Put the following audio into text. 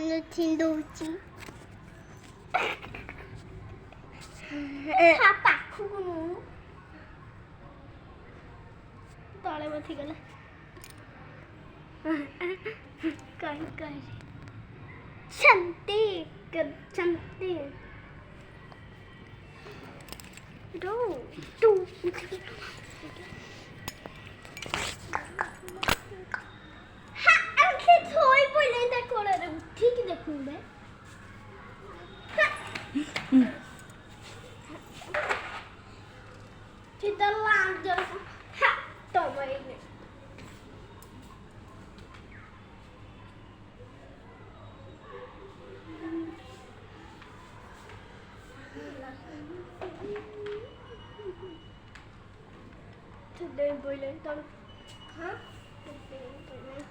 ମନ ଛିଣ୍ଡଉଛି ପାଖକୁ ତଳେ ବସିଗଲା कहीं शांति शांति दो टू हाँ अंकल थोड़ी बोले ना कोड़ा रे ठीक देखूं मैं kita lanjut हाँ तो मैं Today boiling down. Huh? Today boiling.